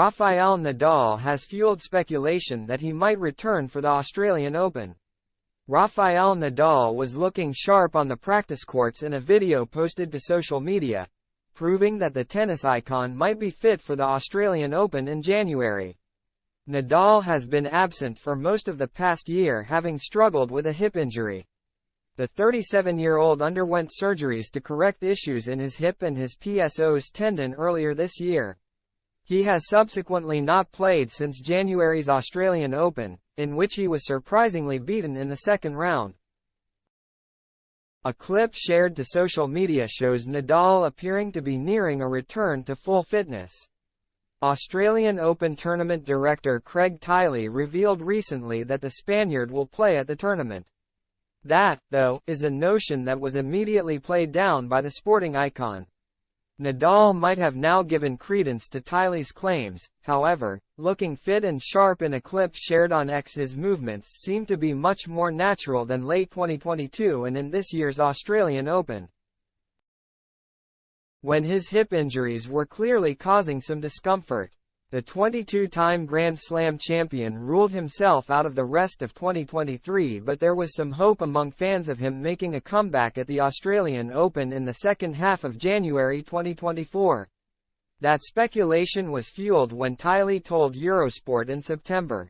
Rafael Nadal has fueled speculation that he might return for the Australian Open. Rafael Nadal was looking sharp on the practice courts in a video posted to social media, proving that the tennis icon might be fit for the Australian Open in January. Nadal has been absent for most of the past year, having struggled with a hip injury. The 37-year-old underwent surgeries to correct issues in his hip and his PSO's tendon earlier this year. He has subsequently not played since January's Australian Open, in which he was surprisingly beaten in the second round. A clip shared to social media shows Nadal appearing to be nearing a return to full fitness. Australian Open tournament director Craig Tiley revealed recently that the Spaniard will play at the tournament. That, though, is a notion that was immediately played down by the sporting icon. Nadal might have now given credence to Tiley's claims. However, looking fit and sharp in a clip shared on X, his movements seem to be much more natural than late 2022 and in this year's Australian Open, when his hip injuries were clearly causing some discomfort. The 22-time Grand Slam champion ruled himself out of the rest of 2023, but there was some hope among fans of him making a comeback at the Australian Open in the second half of January 2024. That speculation was fueled when Tiley told Eurosport in September,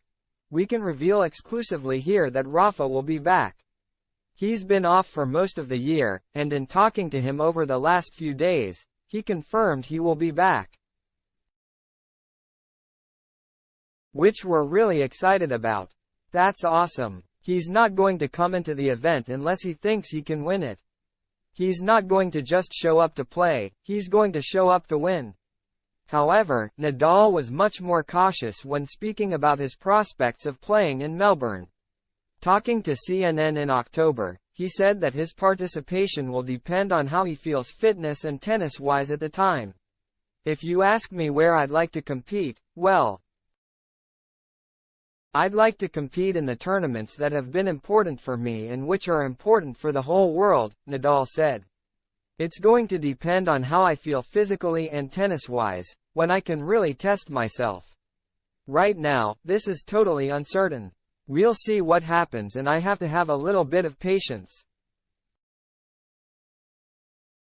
"We can reveal exclusively here that Rafa will be back. He's been off for most of the year, and in talking to him over the last few days, he confirmed he will be back. Which we're really excited about. That's awesome. He's not going to come into the event unless he thinks he can win it. He's not going to just show up to play, he's going to show up to win." However, Nadal was much more cautious when speaking about his prospects of playing in Melbourne. Talking to CNN in October, he said that his participation will depend on how he feels fitness and tennis-wise at the time. "If you ask me where I'd like to compete, well, I'd like to compete in the tournaments that have been important for me and which are important for the whole world," Nadal said. "It's going to depend on how I feel physically and tennis-wise, when I can really test myself. Right now, this is totally uncertain. We'll see what happens and I have to have a little bit of patience.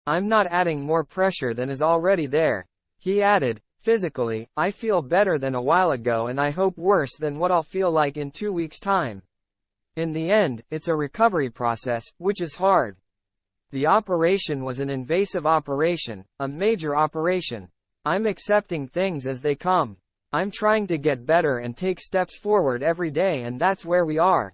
I'm not adding more pressure than is already there." He added, "Physically, I feel better than a while ago and I hope worse than what I'll feel like in 2 weeks' time. In the end, it's a recovery process, which is hard. The operation was an invasive operation, a major operation. I'm accepting things as they come. I'm trying to get better and take steps forward every day, and that's where we are."